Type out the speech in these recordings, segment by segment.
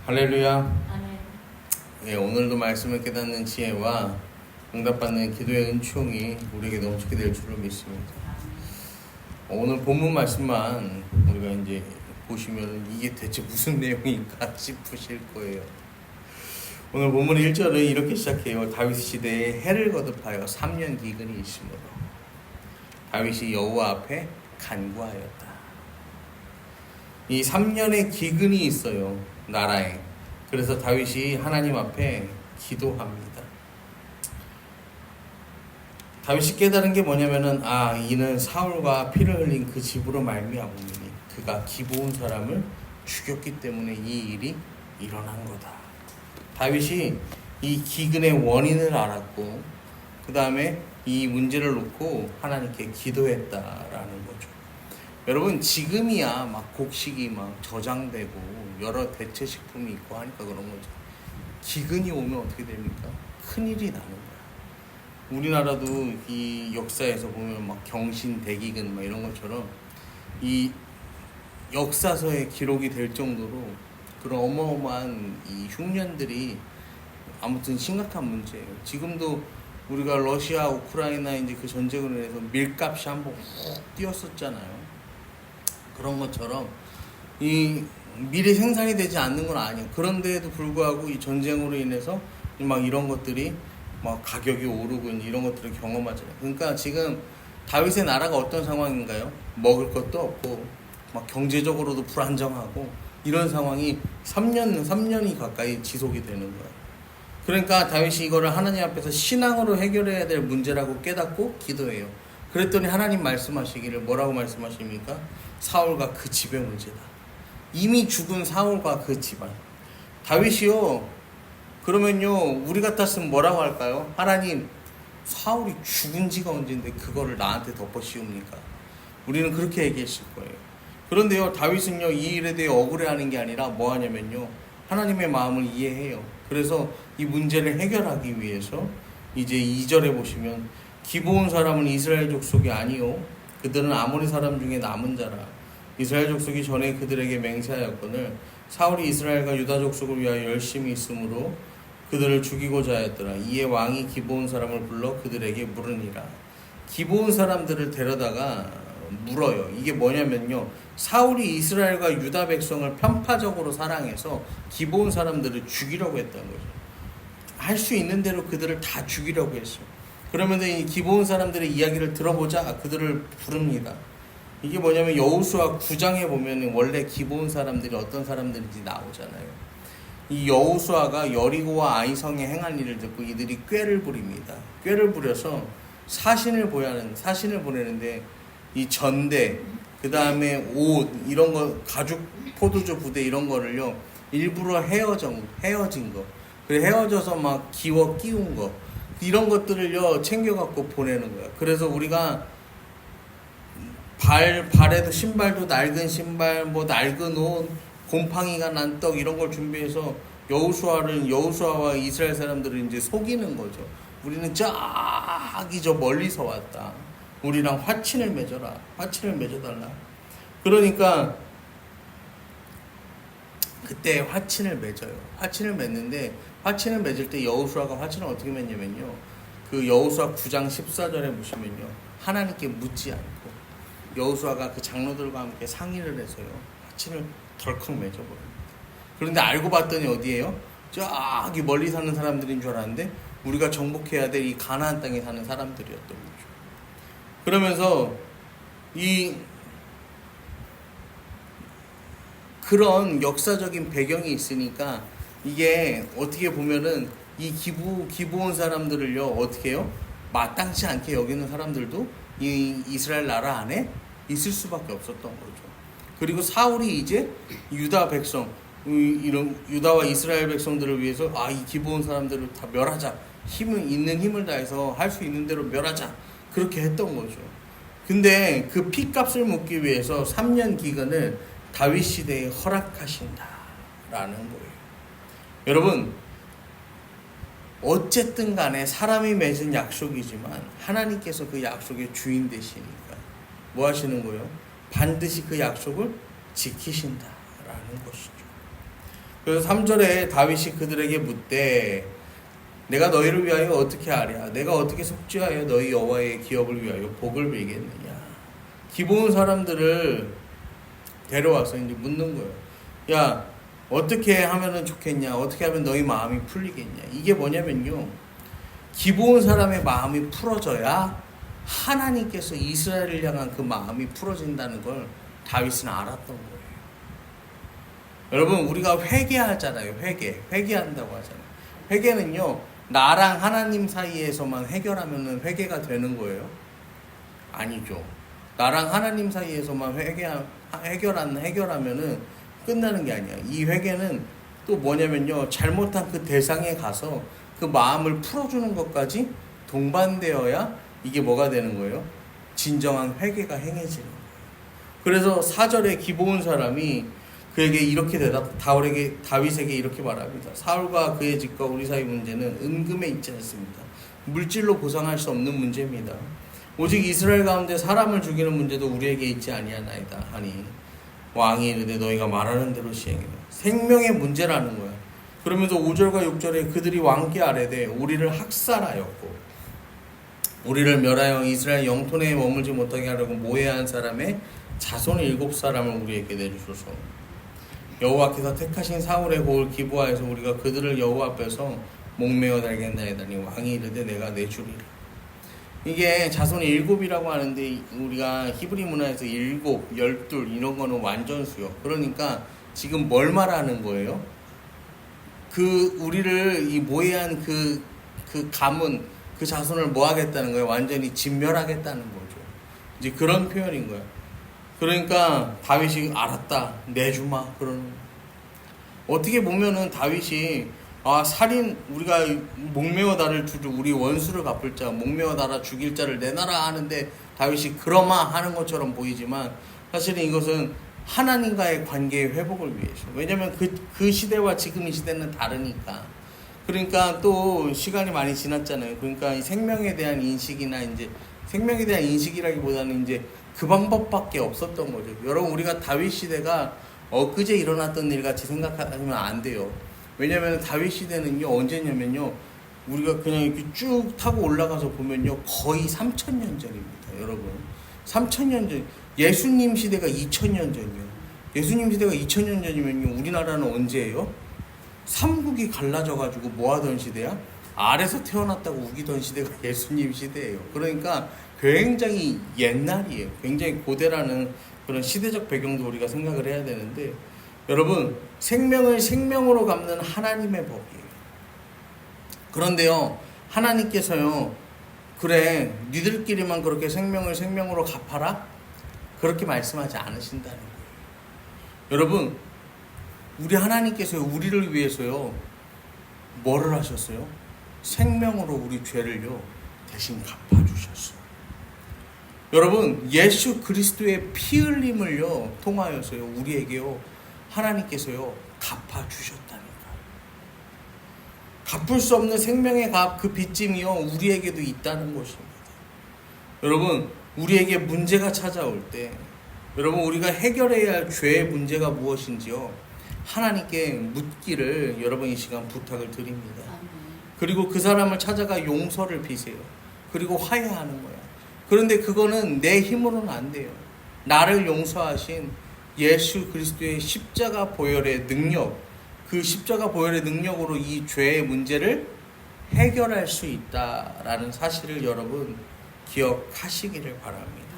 할렐루야. 아멘. 예, 오늘도 말씀을 깨닫는 지혜와 응답받는 기도의 은총이 우리에게 넘치게 될 줄을 믿습니다. 오늘 본문 말씀만 우리가 이제 보시면 이게 대체 무슨 내용인가 싶으실 거예요. 오늘 본문 1절은 이렇게 시작해요. 다윗 시대에 해를 거듭하여 3년 기근이 있으므로 다윗이 여호와 앞에 간구하였다. 이 3년의 기근이 있어요, 나라에. 그래서 다윗이 하나님 앞에 기도합니다. 다윗이 깨달은 게 뭐냐면은, 이는 사울과 피를 흘린 그 집으로 말미암으니 그가 기브온 사람을 죽였기 때문에 이 일이 일어난 거다. 다윗이 이 기근의 원인을 알았고, 그 다음에 이 문제를 놓고 하나님께 기도했다라는 거죠. 여러분, 지금이야 막 곡식이 막 저장되고 여러 대체 식품이 있고 하니까 그런 거죠. 기근이 오면 어떻게 됩니까? 큰일이 나는 거야. 우리나라도 이 역사에서 보면 막 경신 대기근 막 이런 것처럼 이 역사서에 기록이 될 정도로 그런 어마어마한 이 흉년들이 아무튼 심각한 문제예요. 지금도 우리가 러시아, 우크라이나 이제 그 전쟁으로 인해서 밀값이 한번 훅 뛰었었잖아요. 그런 것처럼 이 미래 생산이 되지 않는 건 아니에요. 그런데도 불구하고 이 전쟁으로 인해서 막 이런 것들이 막 가격이 오르고 이런 것들을 경험하잖아요. 그러니까 지금 다윗의 나라가 어떤 상황인가요? 먹을 것도 없고 막 경제적으로도 불안정하고 이런 상황이 3년이 가까이 지속이 되는 거예요. 그러니까 다윗이 이거를 하나님 앞에서 신앙으로 해결해야 될 문제라고 깨닫고 기도해요. 그랬더니 하나님 말씀하시기를 뭐라고 말씀하십니까? 사울과 그 집의 문제다. 이미 죽은 사울과 그 집안. 다윗이요, 그러면요 우리 같았으면 뭐라고 할까요? 하나님, 사울이 죽은 지가 언젠데 그거를 나한테 덮어 씌웁니까? 우리는 그렇게 얘기했을 거예요. 그런데요, 다윗은요 이 일에 대해 억울해하는 게 아니라 뭐 하냐면요, 하나님의 마음을 이해해요. 그래서 이 문제를 해결하기 위해서 이제 2절에 보시면, 기브온 사람은 이스라엘 족속이 아니요 그들은 아모리 사람 중에 남은 자라. 이스라엘 족속이 전에 그들에게 맹세하였거늘 사울이 이스라엘과 유다 족속을 위하여 열심히 있으므로 그들을 죽이고자 하였더라. 이에 왕이 기브온 사람을 불러 그들에게 물으니라. 기브온 사람들을 데려다가 물어요. 이게 뭐냐면요, 사울이 이스라엘과 유다 백성을 편파적으로 사랑해서 기브온 사람들을 죽이려고 했다는 거죠. 할 수 있는 대로 그들을 다 죽이려고 했어요. 그러면 이 기브온 사람들의 이야기를 들어보자 그들을 부릅니다. 이게 뭐냐면 여호수아 9장에 보면 원래 기브온 사람들이 어떤 사람들인지 나오잖아요. 이 여호수아가 여리고와 아이성에 행한 일을 듣고 이들이 꾀를 부립니다. 꾀를 부려서 사신을 보내는데 이 전대, 그 다음에 옷, 이런 거, 가죽 포도주 부대 이런 거를요 일부러 헤어진 거, 그리고 헤어져서 막 기워 끼운 거, 이런 것들을요 챙겨갖고 보내는 거야. 그래서 우리가 발에도 신발도 낡은 신발, 뭐 낡은 옷, 곰팡이가 난 떡 이런 걸 준비해서 여호수아와 이스라엘 사람들을 이제 속이는 거죠. 우리는 저기 저 멀리서 왔다. 우리랑 화친을 맺어라. 화친을 맺어달라. 그러니까 그때 화친을 맺어요. 화친을 맺는데, 화친을 맺을 때 여호수아가 화친을 어떻게 맺냐면요, 그 여호수아 9장 14절에 보시면요, 하나님께 묻지 않고 여호수아가 그 장로들과 함께 상의를 해서요 화친을 덜컥 맺어버립니다. 그런데 알고 봤더니 어디에요? 저기 멀리 사는 사람들인 줄 알았는데 우리가 정복해야 될 이 가나안 땅에 사는 사람들이었던 거죠. 그러면서 그런 역사적인 배경이 있으니까 이게 어떻게 보면은 이 기브온 사람들을요 어떻게 해요? 마땅치 않게 여기는 사람들도 이 이스라엘 나라 안에 있을 수밖에 없었던 거죠. 그리고 사울이 이제 유다 백성, 이런 유다와 이스라엘 백성들을 위해서 이 기브온 사람들을 다 멸하자, 있는 힘을 다해서 할 수 있는 대로 멸하자, 그렇게 했던 거죠. 근데 그 피값을 묻기 위해서 3년 기간을 다윗 시대에 허락하신다라는 거예요. 여러분, 어쨌든 간에 사람이 맺은 약속이지만 하나님께서 그 약속의 주인 되시니까 뭐 하시는 거예요? 반드시 그 약속을 지키신다라는 것이죠. 그래서 3절에 다윗이 그들에게 묻되 내가 너희를 위하여 어떻게 하랴? 내가 어떻게 속죄하여 너희 여호와의 기업을 위하여 복을 빌겠느냐? 기본 사람들을 데려와서 이제 묻는 거예요. 야, 어떻게 하면은 좋겠냐? 어떻게 하면 너희 마음이 풀리겠냐? 이게 뭐냐면요, 기본 사람의 마음이 풀어져야 하나님께서 이스라엘을 향한 그 마음이 풀어진다는 걸 다윗은 알았던 거예요. 여러분, 우리가 회개하잖아요. 회개한다고 하잖아요. 회개는요, 나랑 하나님 사이에서만 해결하면 회개가 되는 거예요? 아니죠. 나랑 하나님 사이에서만 해결하면은 끝나는 게 아니야. 이 회개는 또 뭐냐면요, 잘못한 그 대상에 가서 그 마음을 풀어주는 것까지 동반되어야 이게 뭐가 되는 거예요? 진정한 회개가 행해지는 거예요. 그래서 4절에 기브온 사람이 그에게 이렇게 다윗에게 이렇게 말합니다. 사울과 그의 집과 우리 사이 문제는 은금에 있지 않습니다. 물질로 보상할 수 없는 문제입니다. 오직 이스라엘 가운데 사람을 죽이는 문제도 우리에게 있지 아니하나이다 하니 왕이 이르되 너희가 말하는 대로 시행해라. 생명의 문제라는 거야. 그러면서 5절과 6절에 그들이 왕께 아뢰되 우리를 학살하였고 우리를 멸하여 이스라엘 영토 내에 머물지 못하게 하려고 모해한 사람의 자손 7사람을 우리에게 내주소서. 여호와께서 택하신 사울의 고을 기브아에서 우리가 그들을 여호와 앞에서 목매어 달겠나이다니 왕이 이르되 내가 내주리라. 이게 자손이 7이라고 하는데 우리가 히브리 문화에서 7, 12 이런 거는 완전수요. 그러니까 지금 뭘 말하는 거예요? 우리를 이 모해한 그 가문, 그 자손을 뭐 하겠다는 거예요? 완전히 진멸하겠다는 거죠. 이제 그런 표현인 거예요. 그러니까 다윗이 알았다, 내주마 그러는 거예요. 어떻게 보면은 다윗이 살인, 우리가 목매어 달을 우리 원수를 갚을 자, 목매어 달아 죽일 자를 내놔라 하는데 다윗이 그러마 하는 것처럼 보이지만 사실은 이것은 하나님과의 관계의 회복을 위해서. 왜냐면 그 시대와 지금 이 시대는 다르니까. 그러니까 또 시간이 많이 지났잖아요. 그러니까 이 생명에 대한 인식이나 이제 생명에 대한 인식이라기보다는 이제 그 방법밖에 없었던 거죠. 여러분, 우리가 다윗 시대가 엊그제 일어났던 일 같이 생각하면 안 돼요. 왜냐면 다윗 시대는요, 언제냐면요, 우리가 그냥 이렇게 쭉 타고 올라가서 보면요, 거의 3000년 전입니다. 여러분, 3000년 전, 예수님 시대가 2000년 전이요. 예수님 시대가 2000년 전이면요, 우리나라는 언제예요? 삼국이 갈라져가지고 뭐 하던 시대야? 알에서 태어났다고 우기던 시대가 예수님 시대예요. 그러니까 굉장히 옛날이에요. 굉장히 고대라는 그런 시대적 배경도 우리가 생각을 해야 되는데, 여러분, 생명을 생명으로 갚는 하나님의 법이에요. 그런데요, 하나님께서요, 그래, 니들끼리만 그렇게 생명을 생명으로 갚아라? 그렇게 말씀하지 않으신다는 거예요. 여러분, 우리 하나님께서 우리를 위해서요, 뭐를 하셨어요? 생명으로 우리 죄를요, 대신 갚아주셨어요. 여러분, 예수 그리스도의 피 흘림을요, 통하여서요, 우리에게요, 하나님께서요, 갚아주셨다니까요. 갚을 수 없는 생명의 값, 그 빚짐이요, 우리에게도 있다는 것입니다. 여러분, 우리에게 문제가 찾아올 때, 여러분, 우리가 해결해야 할 죄의 문제가 무엇인지요, 하나님께 묻기를 여러분 이 시간 부탁을 드립니다. 그리고 그 사람을 찾아가 용서를 비세요. 그리고 화해하는 거야. 그런데 그거는 내 힘으로는 안 돼요. 나를 용서하신 예수 그리스도의 십자가 보혈의 능력, 그 십자가 보혈의 능력으로 이 죄의 문제를 해결할 수 있다라는 사실을 여러분 기억하시기를 바랍니다.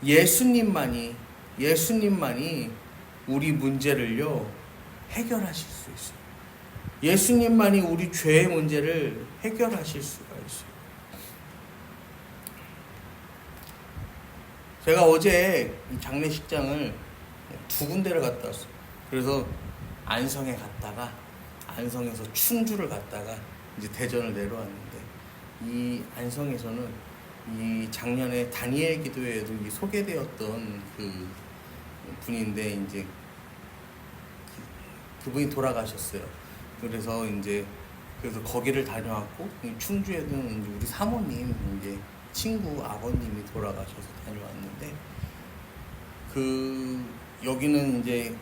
예수님만이 우리 문제를요, 해결하실 수 있어요. 예수님만이 우리 죄의 문제를 해결하실 수가 있어요. 제가 어제 장례식장을 2군데를 갔다 왔어요. 그래서 안성에 갔다가, 안성에서 충주를 갔다가 이제 대전을 내려왔는데, 이 안성에서는 이 작년에 다니엘 기도회에도 소개되었던 그 분인데, 이제 그분이 돌아가셨어요. 그래서 거기를 다녀왔고, 충주에는 이제 우리 사모님, 이제 친구 아버님이 돌아가셔서 다녀왔는데, 여기는 이제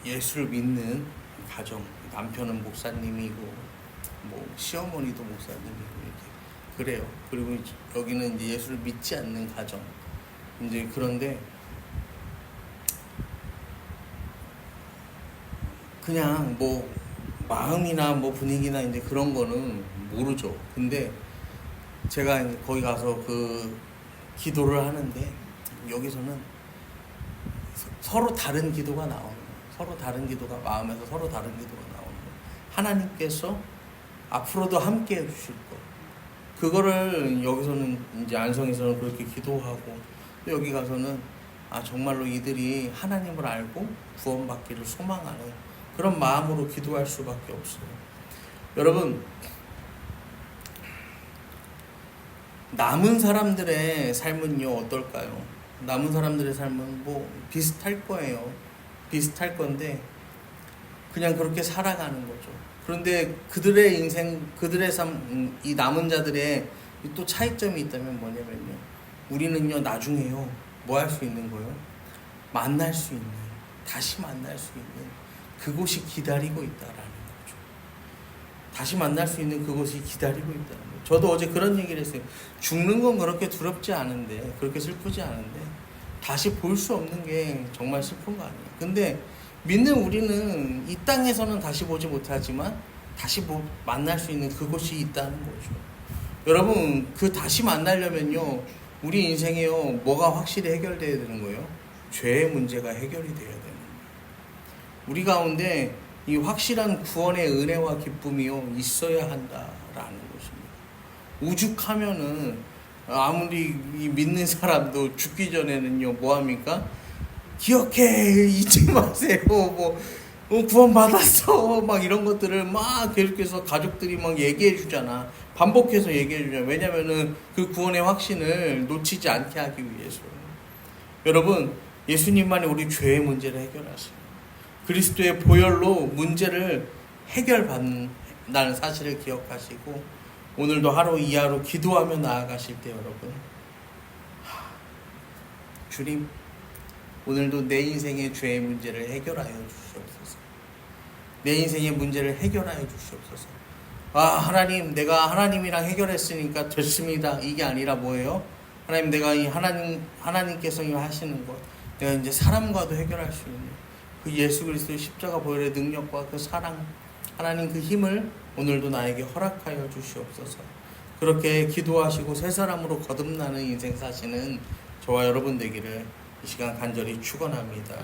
예수를 믿는 가정, 남편은 목사님이고 뭐 시어머니도 목사님이고 이렇게 그래요. 그리고 여기는 이제 예수를 믿지 않는 가정. 이제 그런데 그냥 뭐 마음이나 뭐 분위기나 이제 그런 거는 모르죠. 근데 제가 이제 거기 가서 그 기도를 하는데 여기서는 서로 다른 기도가 나오는 거예요. 서로 다른 기도가 마음에서 서로 다른 기도가 나오는 거예요. 하나님께서 앞으로도 함께 해주실 것. 그거를 여기서는 이제 안성에서는 그렇게 기도하고 또 여기 가서는 아 정말로 이들이 하나님을 알고 구원받기를 소망하는 그런 마음으로 기도할 수밖에 없어요. 여러분 남은 사람들의 삶은요 어떨까요? 남은 사람들의 삶은 뭐 비슷할 거예요. 비슷할 건데 그냥 그렇게 살아가는 거죠. 그런데 그들의 인생, 그들의 삶, 이 남은 자들의 또 차이점이 있다면 뭐냐면요. 우리는요 나중에요 뭐 할 수 있는 거예요? 만날 수 있는, 다시 만날 수 있는 그곳이 기다리고 있다라는 거죠. 다시 만날 수 있는 그곳이 기다리고 있다는 거죠. 저도 어제 그런 얘기를 했어요. 죽는 건 그렇게 두렵지 않은데, 그렇게 슬프지 않은데 다시 볼 수 없는 게 정말 슬픈 거 아니에요. 근데 믿는 우리는 이 땅에서는 다시 보지 못하지만 다시 만날 수 있는 그곳이 있다는 거죠. 여러분 그 다시 만나려면요 우리 인생에요 뭐가 확실히 해결돼야 되는 거예요? 죄의 문제가 해결이 돼야 되는 거예요. 우리 가운데 이 확실한 구원의 은혜와 기쁨이요 있어야 한다라는 것입니다. 오죽하면은 아무리 믿는 사람도 죽기 전에는요 뭐합니까? 기억해 잊지 마세요 뭐 구원 받았어 막 이런 것들을 막 계속해서 가족들이 막 얘기해 주잖아. 반복해서 얘기해 주잖아. 왜냐면은 그 구원의 확신을 놓치지 않게 하기 위해서. 여러분 예수님만이 우리 죄의 문제를 해결하시고 그리스도의 보혈로 문제를 해결받는다는 사실을 기억하시고 오늘도 하루 이 하루 기도하며 나아가실 때 여러분 주님 오늘도 내 인생의 죄의 문제를 해결하여 주시옵소서. 내 인생의 문제를 해결하여 주시옵소서. 아 하나님 내가 하나님이랑 해결했으니까 됐습니다. 이게 아니라 뭐예요? 하나님 내가 이 하나님께서 하시는 것 내가 이제 사람과도 해결할 수 있는 그 예수 그리스도의 십자가 보혈의 능력과 그 사랑 하나님 그 힘을 오늘도 나에게 허락하여 주시옵소서. 그렇게 기도하시고 새 사람으로 거듭나는 인생 사시는 저와 여러분 되기를 이 시간 간절히 축원합니다.